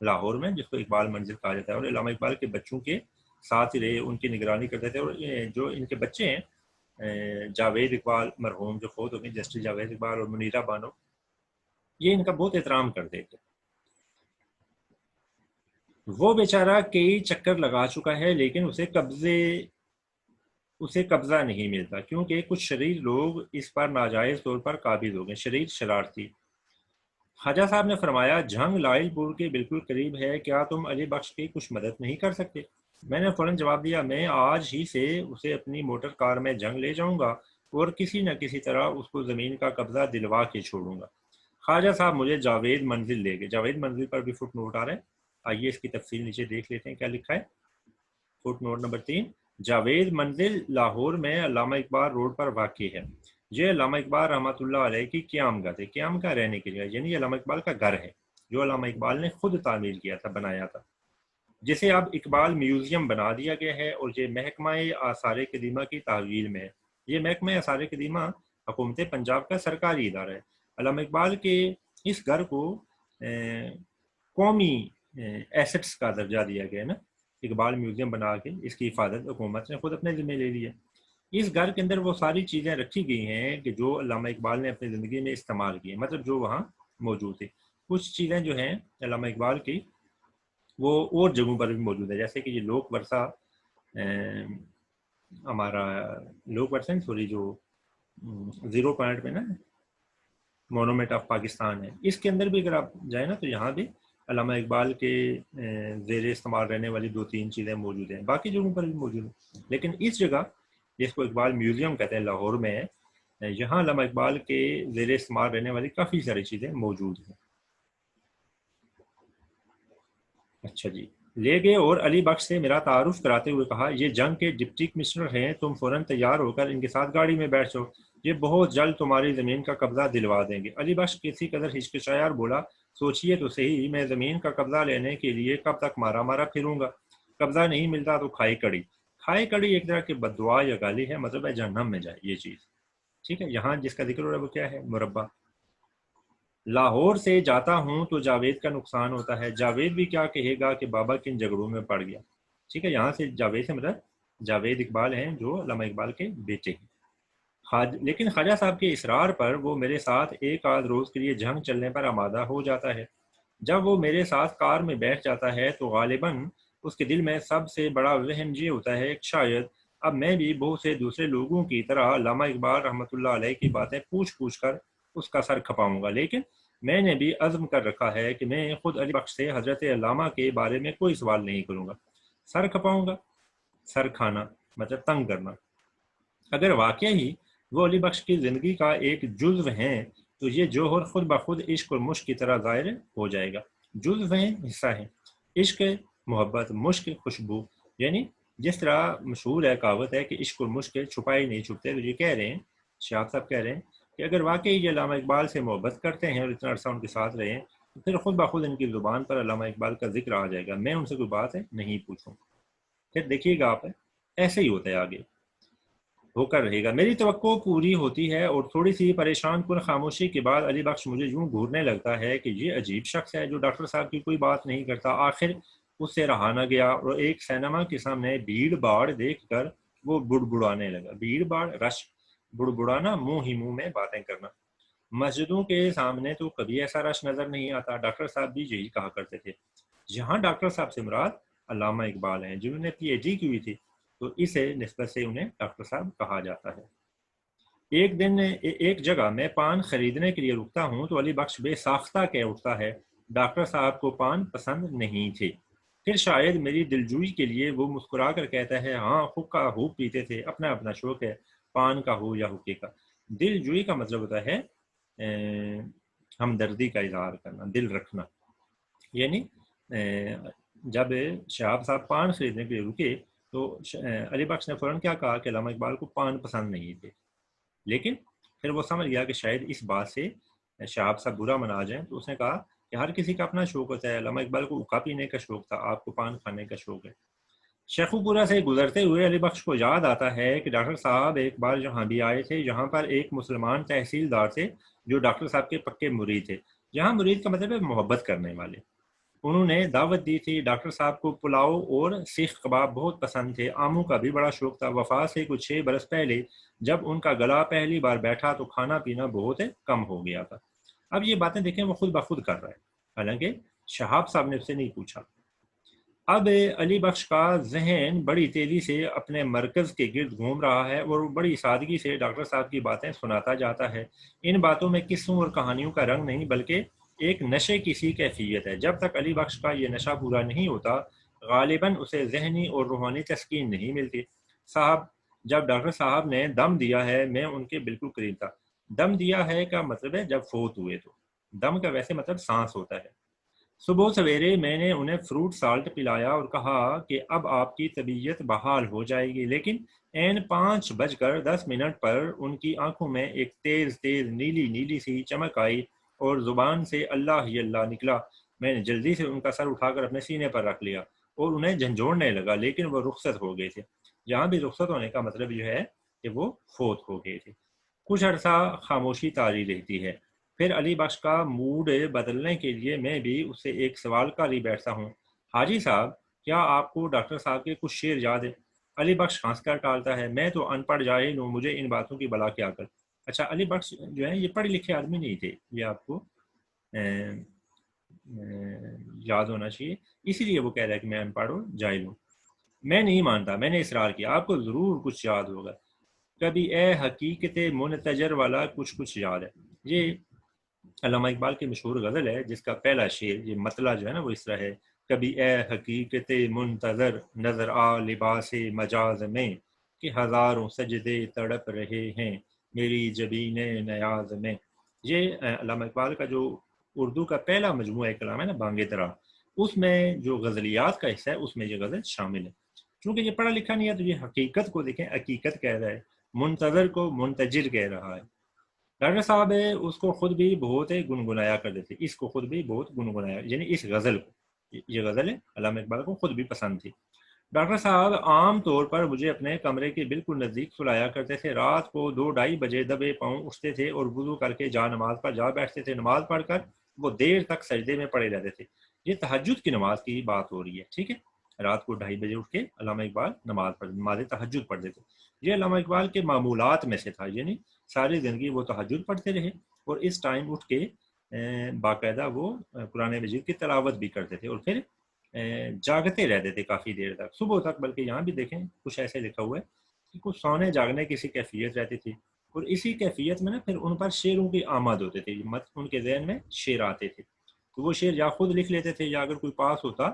لاہور میں، جس کو اقبال منزل کہا جاتا ہے، اور علامہ اقبال کے بچوں کے ساتھ ہی رہے، ان کی نگرانی کرتے تھے، اور جو ان کے بچے ہیں جاوید اقبال مرحوم جو فوت ہو گئے، جسٹس جاوید اقبال اور منیرہ بانو، یہ ان کا بہت احترام کرتے تھے۔ وہ بیچارہ کئی چکر لگا چکا ہے لیکن اسے قبضہ نہیں ملتا، کیونکہ کچھ شریر لوگ اس پر ناجائز طور پر قابض ہو گئے، شریر شرارتی۔ خواجہ صاحب نے فرمایا جھنگ لائل پور کے بالکل قریب ہے، کیا تم علی بخش کی کچھ مدد نہیں کر سکتے؟ میں نے فوراً جواب دیا میں آج ہی سے اسے اپنی موٹر کار میں جھنگ لے جاؤں گا اور کسی نہ کسی طرح اس کو زمین کا قبضہ دلوا کے چھوڑوں گا۔ خواجہ صاحب مجھے جاوید منزل لے گئے۔ جاوید منزل پر بھی فٹ نوٹ آ رہا ہے، آئیے اس کی تفصیل نیچے دیکھ لیتے ہیں کیا لکھا ہے۔ فٹ نوٹ نمبر 3، جاوید منزل لاہور میں علامہ اقبال روڈ پر واقع ہے۔ یہ علامہ اقبال رحمۃ اللہ علیہ کی قیام گاہ تھے، قیام کا رہنے کی جگہ، یعنی علامہ اقبال کا گھر ہے جو علامہ اقبال نے خود تعمیر کیا تھا، بنایا تھا، جسے اب اقبال میوزیم بنا دیا گیا ہے، اور یہ محکمہ آثار قدیمہ کی تحویل میں ہے۔ یہ محکمہ آثار قدیمہ حکومت پنجاب کا سرکاری ادارہ ہے۔ علامہ اقبال کے اس گھر کو قومی ایسٹس کا درجہ دیا گیا ہے نا، اقبال میوزیم بنا کے اس کی حفاظت حکومت نے خود اپنے ذمہ لے لی ہے۔ اس گھر کے اندر وہ ساری چیزیں رکھی گئی ہیں کہ جو علامہ اقبال نے اپنی زندگی میں استعمال کی ہیں، مطلب جو وہاں موجود تھے۔ کچھ چیزیں جو ہیں علامہ اقبال کی وہ اور جگہوں پر بھی موجود ہے، جیسے کہ یہ لوک ورثہ، ہمارا لوک ورثہ سوری جو 0 پوائنٹ میں نا مونومنٹ آف پاکستان ہے، اس کے اندر بھی اگر آپ جائیں نا تو یہاں بھی علامہ اقبال کے زیر استعمال رہنے والی 2-3 چیزیں موجود ہیں، باقی جگہوں پر بھی موجود ہیں، لیکن اس جگہ جس کو اقبال میوزیم کہتے ہیں لاہور میں ہے، یہاں علامہ اقبال کے زیر استعمال رہنے والی کافی ساری چیزیں موجود ہیں۔ اچھا جی، لے گئے اور علی بخش سے میرا تعارف کراتے ہوئے کہا یہ جنگ کے ڈپٹی کمشنر ہیں، تم فوراً تیار ہو کر ان کے ساتھ گاڑی میں بیٹھ جاؤ، یہ بہت جلد تمہاری زمین کا قبضہ دلوا دیں گے۔ علی بخش کسی قدر ہچکچایا اور بولا سوچئے تو صحیح، میں زمین کا قبضہ لینے کے لیے کب تک مارا مارا پھروں گا؟ قبضہ نہیں ملتا تو کھائی کڑی۔ کھائی کڑی ایک طرح کی بد دعا یا گالی ہے، مطلب ہے جہنم میں جائے یہ چیز، ٹھیک ہے۔ یہاں جس کا ذکر ہو رہا ہے وہ کیا ہے؟ مربع۔ لاہور سے جاتا ہوں تو جاوید کا نقصان ہوتا ہے، جاوید بھی کیا کہے گا کہ بابا کن جھگڑوں میں پڑ گیا، ٹھیک ہے۔ یہاں سے جاوید سے مطلب جاوید اقبال ہیں جو علامہ اقبال کے بیٹے ہیں۔ لیکن خواجہ صاحب کے اصرار پر وہ میرے ساتھ ایک آدھ روز کے لیے جھنگ چلنے پر آمادہ ہو جاتا ہے۔ جب وہ میرے ساتھ کار میں بیٹھ جاتا ہے تو غالباً اس کے دل میں سب سے بڑا وہم یہ ہوتا ہے کہ شاید اب میں بھی بہت سے دوسرے لوگوں کی طرح علامہ اقبال رحمۃ اللہ علیہ کی باتیں پوچھ کر اس کا سر کھپاؤں گا، لیکن میں نے بھی عزم کر رکھا ہے کہ میں خود علی بخش سے حضرت علامہ کے بارے میں کوئی سوال نہیں کروں گا۔ سر کھپاؤں گا، سر کھانا مطلب تنگ کرنا۔ اگر واقعی ہی وہ علی بخش کی زندگی کا ایک جزو ہیں تو یہ جوہر خود بخود عشق اور مشق کی طرح ظاہر ہو جائے گا۔ جزو ہیں، حصہ ہیں، عشق محبت، مشق خوشبو، یعنی جس طرح مشہور ہے کہاوت ہے کہ عشق اور مشق چھپائے نہیں چھپتے، تو یہ کہہ رہے ہیں شہاب صاحب کہہ رہے ہیں کہ اگر واقعی یہ علامہ اقبال سے محبت کرتے ہیں اور اتنا عرصہ ان کے ساتھ رہے ہیں تو پھر خود بخود ان کی زبان پر علامہ اقبال کا ذکر آ جائے گا، میں ان سے کوئی بات نہیں پوچھوں۔ پھر دیکھیے گا آپ، ایسے ہی ہوتا ہے، آگے ہو کر رہے گا۔ میری توقع پوری ہوتی ہے اور تھوڑی سی پریشان کن خاموشی کے بعد علی بخش مجھے یوں گھورنے لگتا ہے کہ یہ عجیب شخص ہے جو ڈاکٹر صاحب کی کوئی بات نہیں کرتا۔ آخر اس سے رہا نہ گیا اور ایک سینما کے سامنے بھیڑ باڑ دیکھ کر وہ بڑبڑانے لگا۔ بھیڑ باڑ، رش، بڑبڑانا، منہ ہی منہ میں باتیں کرنا۔ مسجدوں کے سامنے تو کبھی ایسا رش نظر نہیں آتا، ڈاکٹر صاحب بھی یہی کہا کرتے تھے۔ یہاں ڈاکٹر صاحب سے مراد علامہ اقبال ہیں جنہوں نے پی ایچ ڈی کی ہوئی تھی، تو اسے نسبت سے انہیں ڈاکٹر صاحب کہا جاتا ہے۔ ایک دن ایک جگہ میں پان خریدنے کے لیے رکتا ہوں تو علی بخش بے ساختہ کہہ اٹھتا ہے ڈاکٹر صاحب کو پان پسند نہیں تھے۔ پھر شاید میری دلجوئی کے لیے وہ مسکرا کر کہتا ہے ہاں حقہ خوب پیتے تھے، اپنا اپنا شوق ہے، پان کا ہو یا حقے کا۔ دلجوئی کا مطلب ہوتا ہے ہمدردی کا اظہار کرنا، دل رکھنا، یعنی جب شہاب صاحب پان خریدنے کے لیے رکے تو علی بخش نے فوراً کیا کہا کہ علامہ اقبال کو پان پسند نہیں تھے، لیکن پھر وہ سمجھ گیا کہ شاید اس بات سے شہاب صاحب برا منا جائیں، تو اس نے کہا کہ ہر کسی کا اپنا شوق ہوتا ہے، علامہ اقبال کو حقہ پینے کا شوق تھا، آپ کو پان کھانے کا شوق ہے۔ شیخو پورہ سے گزرتے ہوئے علی بخش کو یاد آتا ہے کہ ڈاکٹر صاحب ایک بار یہاں بھی آئے تھے، یہاں پر ایک مسلمان تحصیلدار تھے جو ڈاکٹر صاحب کے پکے مرید تھے۔ یہاں مرید کا مطلب ہے محبت کرنے والے۔ انہوں نے دعوت دی تھی۔ ڈاکٹر صاحب کو پلاؤ اور سیخ کباب بہت پسند تھے۔ آموں کا بھی بڑا شوق تھا۔ وفات سے کچھ 6 برس پہلے جب ان کا گلا پہلی بار بیٹھا تو کھانا پینا بہت کم ہو گیا تھا۔ اب یہ باتیں دیکھیں وہ خود بخود کر رہا ہے، حالانکہ شہاب صاحب نے اسے نہیں پوچھا۔ اب علی بخش کا ذہن بڑی تیزی سے اپنے مرکز کے گرد گھوم رہا ہے اور بڑی سادگی سے ڈاکٹر صاحب کی باتیں سناتا جاتا ہے۔ ان باتوں میں قصوں اور کہانیوں کا رنگ نہیں بلکہ ایک نشے کی سی کیفیت ہے۔ جب تک علی بخش کا یہ نشہ پورا نہیں ہوتا غالباً اسے ذہنی اور روحانی تسکین نہیں ملتی۔ صاحب، جب ڈاکٹر صاحب نے دم دیا ہے میں ان کے بالکل قریب تھا۔ دم دیا ہے کا مطلب ہے جب فوت ہوئے، تو دم کا ویسے مطلب سانس ہوتا ہے۔ صبح سویرے میں نے انہیں فروٹ سالٹ پلایا اور کہا کہ اب آپ کی طبیعت بحال ہو جائے گی، لیکن عین 5:10 پر ان کی آنکھوں میں ایک تیز تیز نیلی نیلی سی چمک آئی اور زبان سے اللہ ہی اللہ نکلا۔ میں نے جلدی سے ان کا سر اٹھا کر اپنے سینے پر رکھ لیا اور انہیں جھنجھوڑنے لگا، لیکن وہ رخصت ہو گئے تھے۔ یہاں بھی رخصت ہونے کا مطلب یہ ہے کہ وہ فوت ہو گئے تھے۔ کچھ عرصہ خاموشی طاری رہتی ہے، پھر علی بخش کا موڈ بدلنے کے لیے میں بھی اس سے ایک سوال کر ہی بیٹھتا ہوں۔ حاجی صاحب، کیا آپ کو ڈاکٹر صاحب کے کچھ شعر یاد ہے؟ علی بخش ہنس کر ٹالتا ہے، میں تو ان پڑھ جاہل ہوں، مجھے ان باتوں کی بلا کیا کر۔ اچھا، علی بخش جو ہے یہ پڑھے لکھے آدمی نہیں تھے، یہ آپ کو یاد ہونا چاہیے، اسی لیے وہ کہہ رہا ہے کہ میں ان پڑھ ہوں، جاہل ہوں۔ میں نہیں مانتا، میں نے اصرار کیا، آپ کو ضرور کچھ یاد ہوگا۔ کبھی اے حقیقت منتجر والا کچھ کچھ یاد ہے۔ یہ علامہ اقبال کی مشہور غزل ہے جس کا پہلا شعر، یہ مطلع جو ہے نا وہ اس طرح ہے: کبھی اے حقیقت منتظر نظر آ لباس مجاز میں، کہ ہزاروں سجدے تڑپ رہے ہیں میری جبین نیاز میں۔ یہ علامہ اقبال کا جو اردو کا پہلا مجموعہ کلام ہے نا بانگ طرح، اس میں جو غزلیات کا حصہ ہے اس میں یہ غزل شامل ہے۔ چونکہ یہ پڑھا لکھا نہیں ہے تو یہ حقیقت کو دیکھیں، حقیقت کہہ رہا ہے، منتظر کو منتجر کہہ رہا ہے۔ ڈاکٹر صاحب اس کو خود بھی بہت گنگنایا کرتے تھے، اس کو خود بھی بہت گنگنایا، یعنی اس غزل کو، یہ غزل ہے علامہ اقبال کو خود بھی پسند تھی۔ ڈاکٹر صاحب عام طور پر مجھے اپنے کمرے کے بالکل نزدیک سلایا کرتے تھے۔ رات کو 2-2:30 بجے دبے پاؤں اٹھتے تھے اور وضو کر کے نماز پر جا بیٹھتے تھے۔ نماز پڑھ کر وہ دیر تک سجدے میں پڑے رہتے تھے۔ یہ تہجد کی نماز کی بات ہو رہی ہے، ٹھیک ہے؟ رات کو 2:30 بجے اٹھ کے علامہ اقبال نماز تہجد پڑھتے تھے۔ یہ علامہ اقبال کے معمولات میں سے تھا، یعنی ساری زندگی وہ تہجد پڑھتے رہے اور اس ٹائم اٹھ کے باقاعدہ وہ قرآن مجید کی تلاوت بھی کرتے تھے اور پھر جاگتے رہتے تھے کافی دیر تک، صبح تک۔ بلکہ یہاں بھی دیکھیں کچھ ایسے لکھا ہوا ہے کہ کچھ سونے جاگنے کی سی کیفیت رہتی تھی، اور اسی کیفیت میں نا پھر ان پر شعروں کی آمد ہوتے تھے، ان کے ذہن میں شعر آتے تھے تو وہ شعر یا خود لکھ لیتے تھے یا اگر کوئی پاس ہوتا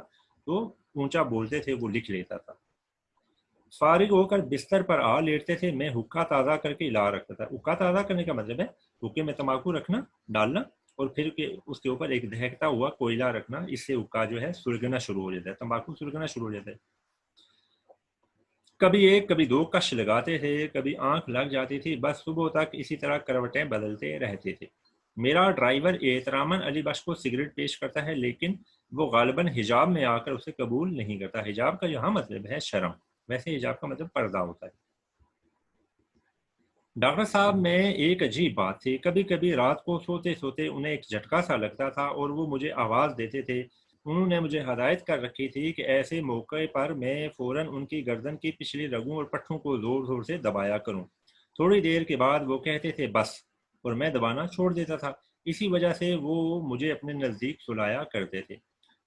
تو اونچا بولتے تھے، وہ لکھ لیتا تھا۔ فارغ ہو کر بستر پر آ لیٹتے تھے، میں حقہ تازہ کر کے لا رکھتا تھا۔ حقہ تازہ کرنے کا مطلب ہے حقے میں تمباکو رکھنا، ڈالنا، اور پھر اس کے اوپر ایک دہکتا ہوا کوئلہ رکھنا، اس سے حقہ جو ہے سلگنا شروع ہو جاتا ہے، تمباکو سلگنا شروع ہو جاتا ہے۔ کبھی ایک کبھی دو کش لگاتے تھے، کبھی آنکھ لگ جاتی تھی، بس صبح تک اسی طرح کروٹیں بدلتے رہتے تھے۔ میرا ڈرائیور احتراماً علی بخش کو سگریٹ پیش کرتا ہے، لیکن وہ غالباً حجاب میں آ کر اسے قبول نہیں کرتا۔ حجاب کا یہاں مطلب ہے شرم، ویسے حجاب کا مطلب پردہ ہوتا ہے۔ ڈاکٹر صاحب میں ایک عجیب بات تھی، کبھی کبھی رات کو سوتے سوتے انہیں ایک جھٹکا سا لگتا تھا اور وہ مجھے آواز دیتے تھے۔ انہوں نے مجھے ہدایت کر رکھی تھی کہ ایسے موقع پر میں فوراً ان کی گردن کی پچھلی رگوں اور پٹھوں کو زور زور سے دبایا کروں۔ تھوڑی دیر کے بعد وہ کہتے تھے بس، اور میں دبانا چھوڑ دیتا تھا۔ اسی وجہ سے وہ مجھے اپنے نزدیک سلایا کرتے تھے۔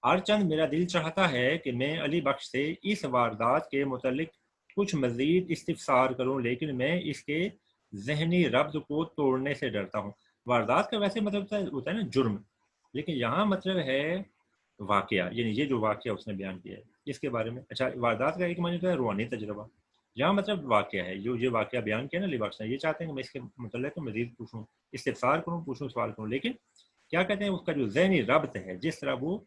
ہر چند میرا دل چاہتا ہے کہ میں علی بخش سے اس واردات کے متعلق کچھ مزید استفسار کروں، لیکن میں اس کے ذہنی ربط کو توڑنے سے ڈرتا ہوں۔ واردات کا ویسے مطلب ہوتا ہے نا جرم، لیکن یہاں مطلب ہے واقعہ، یعنی یہ جو واقعہ اس نے بیان کیا ہے اس کے بارے میں۔ اچھا، واردات کا ایک معنی ہوتا ہے روحانی تجربہ، یہاں مطلب واقعہ ہے، جو یہ واقعہ بیان کیا نا علی بخش نے، یہ چاہتے ہیں کہ میں اس کے متعلق مزید پوچھوں، استفسار کروں، پوچھوں، سوال کروں، لیکن کیا کہتے ہیں اس کا جو ذہنی ربط ہے، جس طرح وہ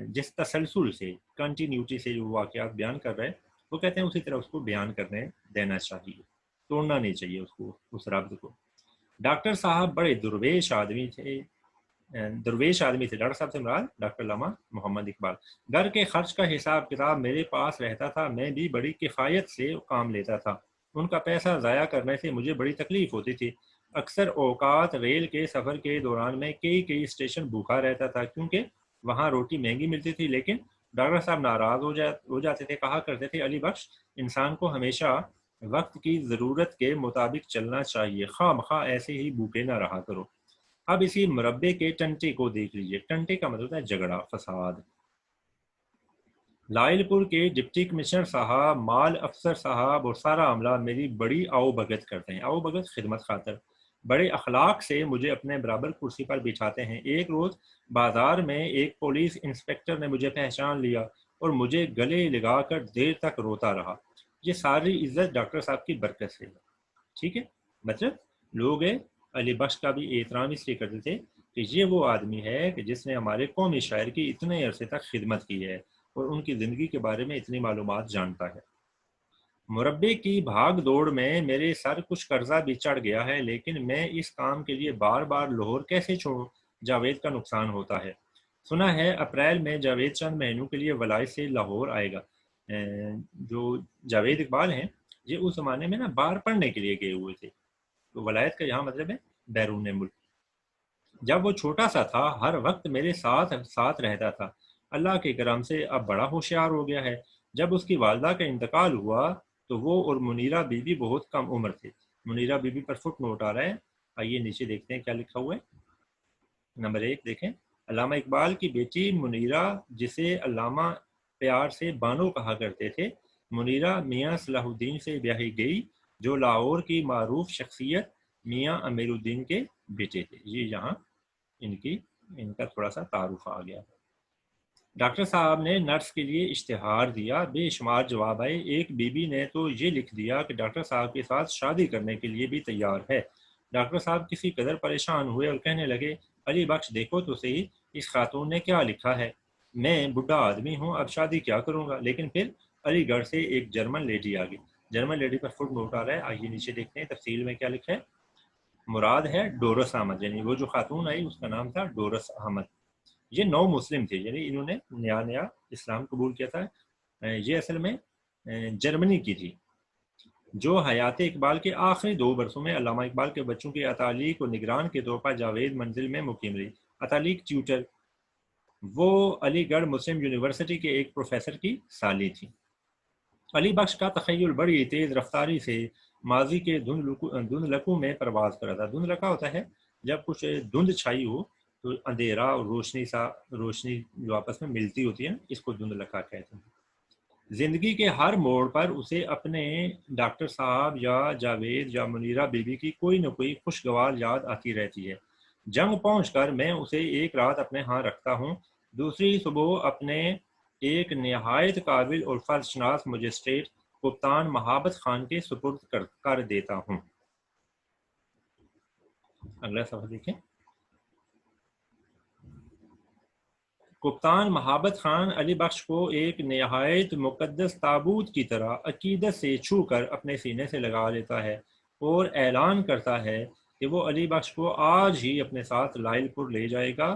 جس تسلسل سے، کنٹینیوٹی سے جو واقعات بیان کر رہے ہیں، وہ کہتے ہیں اسی طرح اس کو بیان کرنے دینا چاہیے، توڑنا نہیں چاہیے اس کو، اس ربط کو۔ ڈاکٹر صاحب بڑے درویش آدمی تھے ڈاکٹر صاحب سے مراد ڈاکٹر علامہ محمد اقبال۔ گھر کے خرچ کا حساب کتاب میرے پاس رہتا تھا، میں بھی بڑی کفایت سے کام لیتا تھا۔ ان کا پیسہ ضائع کرنے سے مجھے بڑی تکلیف ہوتی تھی۔ اکثر اوقات ریل کے سفر کے دوران میں کئی اسٹیشن بھوکا رہتا تھا، کیونکہ وہاں روٹی مہنگی ملتی تھی، لیکن ڈاکٹر صاحب ناراض ہو جاتے تھے، کہا کرتے تھے علی بخش انسان کو ہمیشہ وقت کی ضرورت کے مطابق چلنا چاہیے، خواہ مخواہ ایسے ہی بھوکے نہ رہا کرو۔ اب اسی مربے کے ٹنٹے کو دیکھ لیجئے، ٹنٹے کا مطلب ہے جھگڑا، فساد۔ لائل پور کے ڈپٹی کمشنر صاحب، مال افسر صاحب اور سارا عملہ میری بڑی آؤ بھگت کرتے ہیں، آؤ بھگت خدمت خاطر، بڑے اخلاق سے مجھے اپنے برابر کرسی پر بٹھاتے ہیں۔ ایک روز بازار میں ایک پولیس انسپیکٹر نے مجھے پہچان لیا اور مجھے گلے لگا کر دیر تک روتا رہا۔ یہ ساری عزت ڈاکٹر صاحب کی برکت سے ہے، ٹھیک ہے؟ مطلب لوگ علی بخش کا بھی احترام اس لیے کرتے تھے کہ یہ وہ آدمی ہے کہ جس نے ہمارے قومی شاعر کی اتنے عرصے تک خدمت کی ہے اور ان کی زندگی کے بارے میں اتنی معلومات جانتا ہے۔ مربے کی بھاگ دوڑ میں میرے سر کچھ قرضہ بھی چڑھ گیا ہے، لیکن میں اس کام کے لیے بار بار لاہور کیسے چھوڑوں؟ جاوید کا نقصان ہوتا ہے۔ سنا ہے اپریل میں جاوید چند مہینوں کے لیے ولایت سے لاہور آئے گا۔ جو جاوید اقبال ہیں یہ اس زمانے میں نا باہر پڑھنے کے لیے گئے ہوئے تھے، تو ولایت کا یہاں مطلب ہے بیرون ملک۔ جب وہ چھوٹا سا تھا ہر وقت میرے ساتھ ساتھ رہتا تھا، اللہ کے کرم سے اب بڑا ہوشیار ہو گیا ہے۔ جب اس کی والدہ کا انتقال ہوا تو وہ اور منیرہ بی بی بہت کم عمر تھے۔ منیرہ بی بی پر فٹ نوٹ آ رہا ہے، آئیے نیچے دیکھتے ہیں کیا لکھا ہوا ہے۔ نمبر 1 دیکھیں، علامہ اقبال کی بیٹی منیرہ، جسے علامہ پیار سے بانو کہا کرتے تھے، منیرہ میاں صلاح الدین سے بیاہی گئی، جو لاہور کی معروف شخصیت میاں امیر الدین کے بیٹے تھے۔ یہ یہاں ان کا تھوڑا سا تعارف آ گیا۔ ڈاکٹر صاحب نے نرس کے لیے اشتہار دیا، بے شمار جواب آئے۔ ایک بی بی نے تو یہ لکھ دیا کہ ڈاکٹر صاحب کے ساتھ شادی کرنے کے لیے بھی تیار ہے۔ ڈاکٹر صاحب کسی قدر پریشان ہوئے اور کہنے لگے، علی بخش دیکھو تو صحیح اس خاتون نے کیا لکھا ہے، میں بڈھا آدمی ہوں، اب شادی کیا کروں گا۔ لیکن پھر علی گڑھ سے ایک جرمن لیڈی آ گئی، جرمن لیڈی پر فٹ نوٹ آ رہا ہے، آئیے نیچے دیکھتے ہیں تفصیل میں کیا لکھا ہے۔ مراد ہے ڈورس احمد، یعنی وہ جو خاتون آئی اس کا نام تھا ڈورس احمد۔ یہ نو مسلم تھے، یعنی انہوں نے نیا اسلام قبول کیا تھا۔ یہ اصل میں جرمنی کی تھی، جو حیات اقبال کے آخری 2 برسوں میں علامہ اقبال کے بچوں کی اتالیق اور نگران کے طور پر جاوید منزل میں مقیم رہی۔ اتالیق ٹیوٹر، وہ علی گڑھ مسلم یونیورسٹی کے ایک پروفیسر کی سالی تھی۔ علی بخش کا تخیل بڑی تیز رفتاری سے ماضی کے دھندلکوں میں پرواز کر رہا تھا۔ دھندلکا ہوتا ہے جب کچھ دھند چھائی ہو تو اندھیرا اور روشنی جو آپس میں ملتی ہوتی ہے، اس کو دھندلکا کہتے ہیں۔ زندگی کے ہر موڑ پر اسے اپنے ڈاکٹر صاحب یا جاوید یا منیرہ بی بی کی کوئی نہ کوئی خوشگوار یاد آتی رہتی ہے۔ جنگ پہنچ کر میں اسے ایک رات اپنے ہاں رکھتا ہوں، دوسری صبح اپنے ایک نہایت قابل اور فرض شناس مجسٹریٹ کپتان مہابت خان کے سپرد کر دیتا ہوں۔ اگلا صفحہ دیکھیں۔ کپتان مہابت خان علی بخش کو ایک نہایت مقدس تابوت کی طرح عقیدت سے چھو کر اپنے سینے سے لگا لیتا ہے اور اعلان کرتا ہے کہ وہ علی بخش کو آج ہی اپنے ساتھ لائل پور لے جائے گا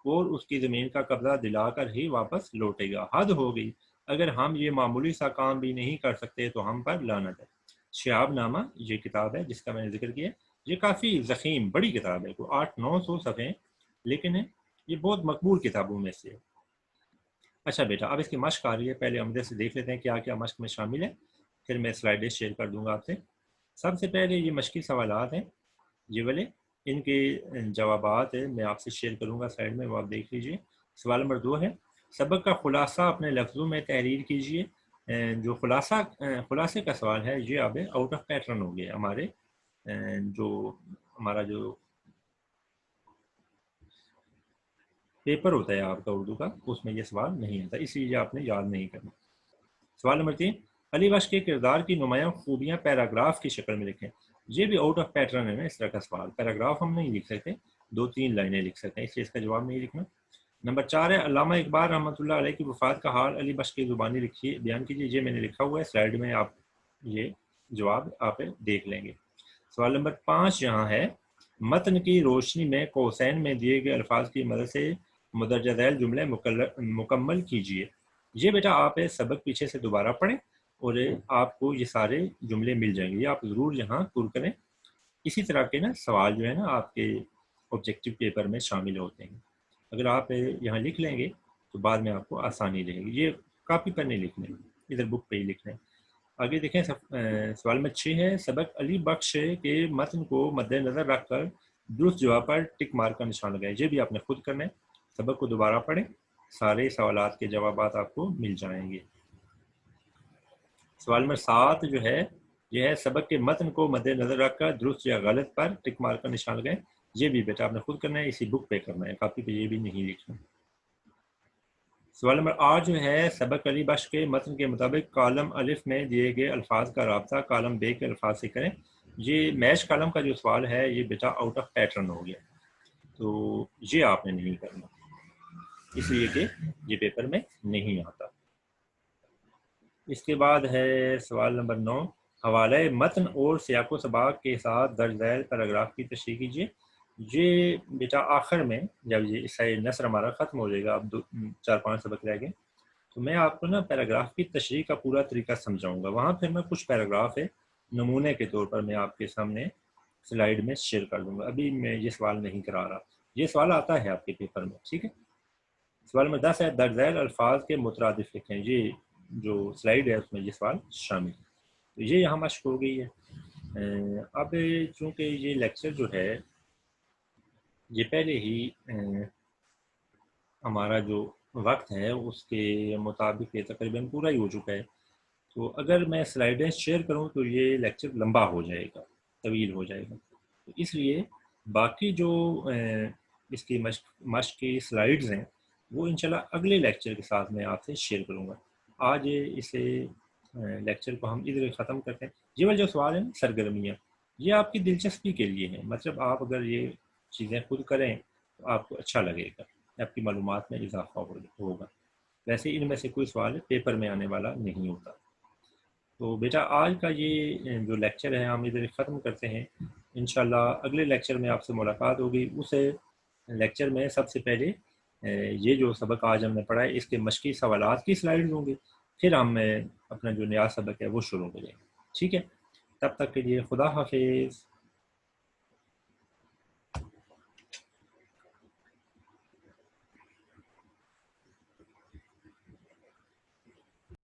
اور اس کی زمین کا قبضہ دلا کر ہی واپس لوٹے گا۔ حد ہو گئی، اگر ہم یہ معمولی سا کام بھی نہیں کر سکتے تو ہم پر لعنت ہے۔ شہاب نامہ یہ کتاب ہے جس کا میں نے ذکر کیا، یہ کافی ضخیم بڑی کتاب ہے، 800-900 صفحے، لیکن یہ بہت مقبول کتابوں میں سے۔ اچھا بیٹا، اب اس کی مشق آ رہی ہے، پہلے عمدے سے دیکھ لیتے ہیں کیا کیا مشق میں شامل ہے، پھر میں سلائیڈیں شیئر کر دوں گا آپ سے۔ سب سے پہلے یہ مشقی سوالات ہیں، یہ والے، ان کے جوابات میں آپ سے شیئر کروں گا سلائیڈ میں، وہ آپ دیکھ لیجئے۔ سوال نمبر 2 ہے، سبق کا خلاصہ اپنے لفظوں میں تحریر کیجئے۔ جو خلاصے کا سوال ہے یہ اب آؤٹ آف پیٹرن ہو گیا، ہمارا جو پیپر ہوتا ہے آپ کا اردو کا، اس میں یہ سوال نہیں آتا، اس لیے آپ نے یاد نہیں کرنا۔ سوال نمبر 3، علی بخش کے کردار کی نمایاں خوبیاں پیراگراف کی شکل میں لکھیں۔ یہ بھی آؤٹ آف پیٹرن ہے نا اس طرح کا سوال، پیراگراف ہم نہیں لکھ سکتے، 2-3 لائنیں لکھ سکتے ہیں، اس لیے اس کا جواب نہیں لکھنا۔ نمبر 4 ہے، علامہ اقبال رحمۃ اللہ علیہ کی وفات کا حال علی بخش کی زبانی لکھیے، بیان کیجیے۔ یہ میں نے لکھا ہوا ہے سلائیڈ میں، آپ یہ جواب آپ دیکھ لیں گے۔ سوال نمبر 5 یہاں ہے، متن کی روشنی میں قوسین میں دیے گئے الفاظ کی مدد سے مدرجہ ذیل جملے مکمل کیجیے۔ یہ بیٹا آپ سبق پیچھے سے دوبارہ پڑھیں اور آپ کو یہ سارے جملے مل جائیں گے، یہ آپ ضرور یہاں پر کریں۔ اسی طرح کے نا سوال جو ہے نا آپ کے آبجیکٹو پیپر میں شامل ہوتے ہیں۔ اگر آپ یہاں لکھ لیں گے تو بعد میں آپ کو آسانی رہے گی. یہ کاپی پر نہیں لکھنے، ادھر بک پہ ہی لکھنا ہے. آگے دیکھیں سوال نمبر 6 ہے سبق علی بخش کے متن کو مد نظر رکھ کر درست جواب پر ٹک مارک کا نشان لگائیں. یہ بھی آپ نے خود کرنا ہے. سبق کو دوبارہ پڑھیں، سارے سوالات کے جوابات آپ کو مل جائیں گے. سوال نمبر 7 جو ہے یہ ہے سبق کے متن کو مد نظر رکھ کر درست یا غلط پر ٹک مارک کا نشان لگائیں. یہ بھی بیٹا آپ نے خود کرنا ہے، اسی بک پہ کرنا ہے، کاپی پہ یہ بھی نہیں لکھنا. سوال نمبر 8 جو ہے سبق علی بخش کے متن کے مطابق کالم الف میں دیے گئے الفاظ کا رابطہ کالم بے کے الفاظ سے کریں. یہ میچ کالم کا جو سوال ہے یہ بیٹا آؤٹ آف پیٹرن ہو گیا، تو یہ آپ نے نہیں کرنا اس لیے کہ یہ پیپر میں نہیں آتا. اس کے بعد ہے سوال نمبر 9 حوالہ متن اور سیاق و سباق کے ساتھ درج ذیل پیراگراف کی تشریح کیجیے. یہ بیٹا آخر میں جب یہ حصہ نثر ہمارا ختم ہو جائے گا، اب 4-5 سبق رہ گئے، تو میں آپ کو نا پیراگراف کی تشریح کا پورا طریقہ سمجھاؤں گا. وہاں پھر میں کچھ پیراگراف ہے نمونے کے طور پر میں آپ کے سامنے سلائیڈ میں شیئر کر دوں گا. ابھی میں یہ سوال نہیں کرا رہا، یہ سوال آتا ہے آپ کے پیپر میں، ٹھیک ہے. سوال نمبر 10 ہے درج ذیل الفاظ کے مترادف لکھیں. یہ جو سلائیڈ ہے اس میں یہ سوال شامل ہے. تو یہ یہاں مشق ہو گئی ہے. اب چونکہ یہ لیکچر جو ہے یہ پہلے ہی ہمارا جو وقت ہے اس کے مطابق یہ تقریباً پورا ہی ہو چکا ہے، تو اگر میں سلائیڈیں شیئر کروں تو یہ لیکچر لمبا ہو جائے گا، طویل ہو جائے گا. تو اس لیے باقی جو اس کی مشق کی سلائیڈز ہیں وہ انشاءاللہ اگلے لیکچر کے ساتھ میں آپ سے شیئر کروں گا. آج اسے لیکچر کو ہم ادھر ختم کرتے ہیں. یہ والا جو سوال ہے نا سرگرمیاں، یہ آپ کی دلچسپی کے لیے ہیں. مطلب آپ اگر یہ چیزیں خود کریں تو آپ کو اچھا لگے گا، آپ کی معلومات میں اضافہ ہوگا. ویسے ان میں سے کوئی سوال پیپر میں آنے والا نہیں ہوتا. تو بیٹا آج کا یہ جو لیکچر ہے ہم ادھر ختم کرتے ہیں. انشاءاللہ اگلے لیکچر میں آپ سے ملاقات ہوگی. اس لیکچر میں سب سے پہلے یہ جو سبق آج ہم نے پڑھا ہے اس کے مشقی سوالات کی سلائیڈز ہوں گے، پھر ہم اپنا جو نیا سبق ہے وہ شروع کریں گے. ٹھیک ہے، تب تک کے لیے خدا حافظ.